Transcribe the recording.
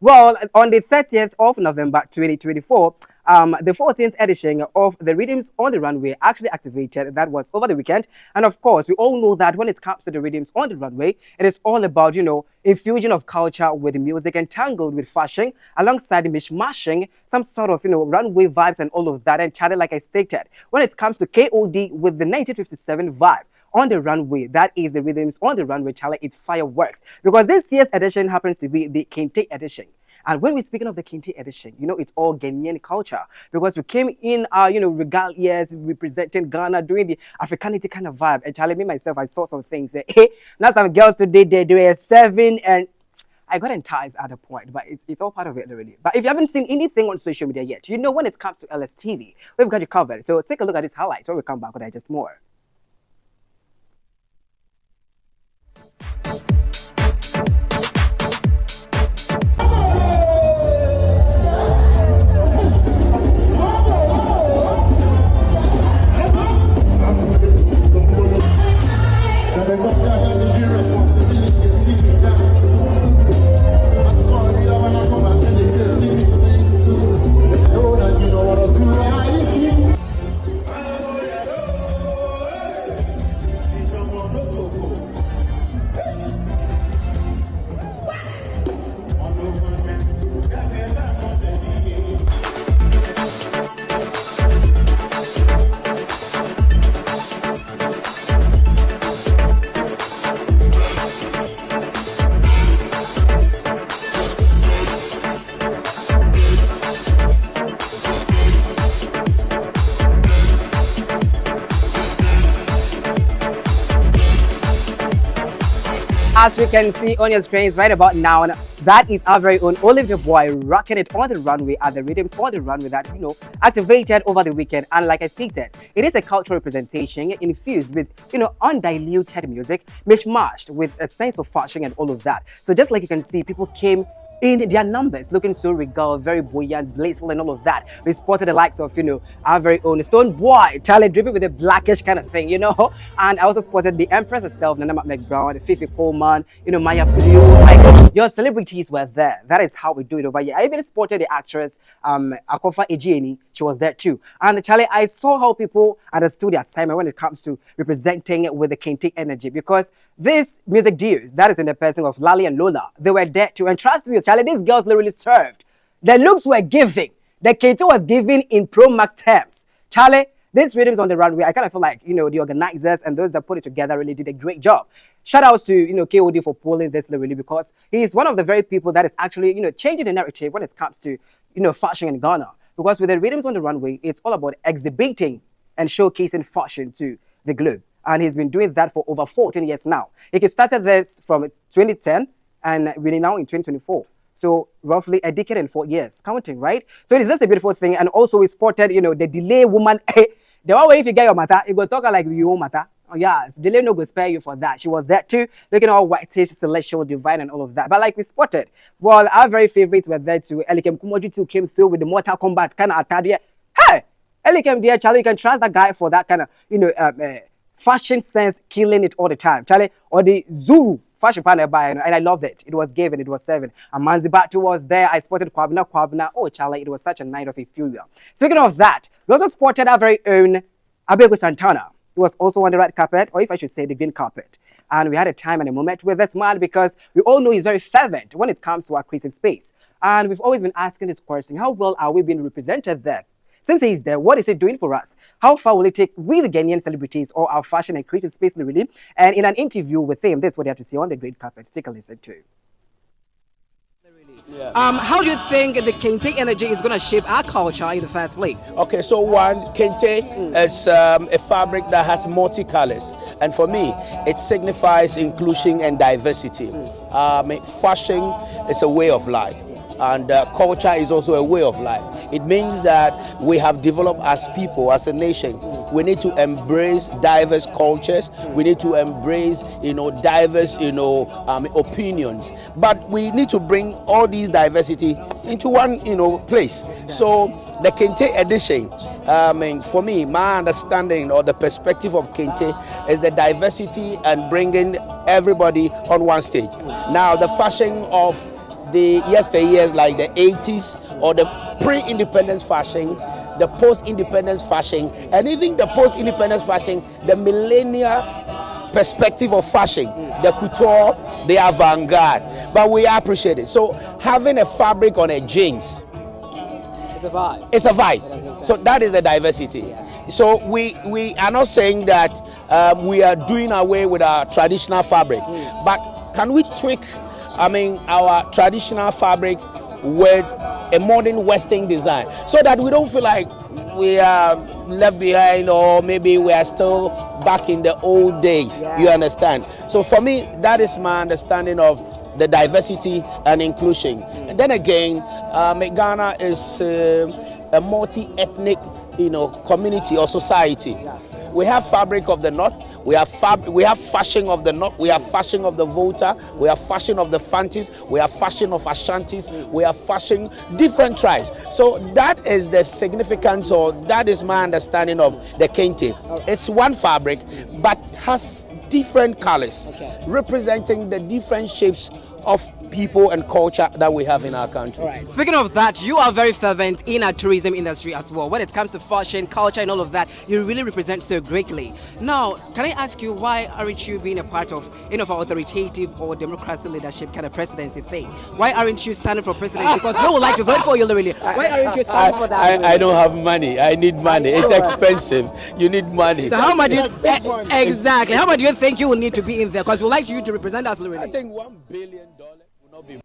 Well, on the 30th of November 2024, the 14th edition of the Rhythms on the Runway actually activated. That was over the weekend. And of course, we all know that when it comes to the Rhythms on the Runway, it is all about, infusion of culture with music and tangled with fashion, alongside mishmashing some sort of, runway vibes and all of that. And chatted, like I stated, when it comes to KOD with the 1957 vibe on the runway, that is the Rhythms on the Runway challenge. It's fireworks because this year's edition happens to be the Kente edition. And when we're speaking of the Kente edition, it's all Ghanaian culture because we came in our, regalias representing Ghana, doing the Africanity kind of vibe. And Charlie, me myself, I saw some things. Hey, now some girls today, they were serving and I got enticed at a point, but it's all part of it really. But if you haven't seen anything on social media yet, when it comes to LSTV, we've got you covered. So take a look at these highlights when we come back with just more. As you can see on your screens right about now, that is our very own Olive the Boy rocking it on the runway at the Rhythms on the Runway that, activated over the weekend. And like I stated, it is a cultural representation infused with, undiluted music, mishmashed with a sense of fashion and all of that. So just like you can see, people came in their numbers, looking so regal, very buoyant, blissful, and all of that. We spotted the likes of, our very own Stone Boy, Charlie dripping with a blackish kind of thing, And I also spotted the Empress herself, Nana McBrown, Fifi Coleman, Maya Pudio. Like, your celebrities were there. That is how we do it over here. I even spotted the actress, Akofa Ejieni. She was there too. And Charlie, I saw how people understood the assignment when it comes to representing with the Kente energy, because these music duos, that is in the person of Lali and Lola, they were there too. And trust me, Charlie, these girls literally served. The looks were giving. The Kente was giving in Pro Max terms. Charlie, this Rhythms on the Runway, I kind of feel like, the organizers and those that put it together really did a great job. Shout outs to, KOD for pulling this really, because he is one of the very people that is actually, changing the narrative when it comes to, fashion in Ghana. Because with the Rhythms on the Runway, it's all about exhibiting and showcasing fashion to the globe. And he's been doing that for over 14 years now. He started this from 2010 and we're now in 2024. So roughly a decade and 4 years, counting, right? So it's just a beautiful thing. And also we spotted, the delay woman. The one way if you get your matter, you go talk like you own matter. Oh yes, delay no go spare you for that. She was there too, looking all whitish, celestial, divine, and all of that. But like we spotted, well, our very favorites were there too. Elikem Kumoji too came through with the Mortal Kombat kind of attack. Hey, Elikem dear Charlie, you can trust that guy for that kind of, fashion sense, killing it all the time. Charlie, or the Zulu fashion panel by, and I loved it. It was given, it was seven. And Manzibatu was there. I spotted Kwabna. Oh, Charlie, it was such a night of euphoria. Speaking of that, we also spotted our very own Abego Santana. He was also on the red carpet, or if I should say the green carpet. And we had a time and a moment with this man because we all know he's very fervent when it comes to our creative space. And we've always been asking this question, how well are we being represented there? Since he's there, what is it doing for us? How far will it take with Ghanaian celebrities or our fashion and creative space really? And in an interview with him, that's what you have to see on the great carpet. Take a listen to. Yeah. How do you think the Kente energy is going to shape our culture in the first place? Okay, so one, Kente is a fabric that has multicolors. And for me, it signifies inclusion and diversity. Fashion is a way of life. And culture is also a way of life. It means that we have developed as people, as a nation. We need to embrace diverse cultures. We need to embrace, diverse, opinions. But we need to bring all these diversity into one, place. So the Kente edition, for me, my understanding or the perspective of Kente is the diversity and bringing everybody on one stage. Now, the fashion of the yesteryears like the 80s or the pre-independence fashion, the post-independence fashion, and even the post-independence fashion, the millennial perspective of fashion, the couture, the avant-garde. But we appreciate it. So having a fabric on a jeans, It's a vibe. it's a vibe. So that is the diversity. So we are not saying that we are doing away with our traditional fabric, but can we tweak, our traditional fabric with a modern Western design so that we don't feel like we are left behind, or maybe we are still back in the old days. You understand? So for me, that is my understanding of the diversity and inclusion. And then again, Ghana is a multi-ethnic, community or society. We have fabric of the north. We have fashion of the north. We have fashion of the Volta. We have fashion of the Fantis. We have fashion of Ashantis. We have fashion different tribes. So that is the significance, or that is my understanding of the kente. It's one fabric, but has different colors, representing the different shapes of people and culture that we have in our country. Right. Speaking of that, you are very fervent in our tourism industry as well. When it comes to fashion, culture, and all of that, you really represent so greatly. Now, can I ask you, why aren't you being a part of our authoritative or democracy leadership kind of presidency thing? Why aren't you standing for presidency? Because we would like to vote for you, really. Why aren't you standing for that? I don't have money. I need money. It's expensive. You need money. So how much do you, exactly? How much do you think you will need to be in there? Because we'd like you to represent us, really. I think $1 billion will not be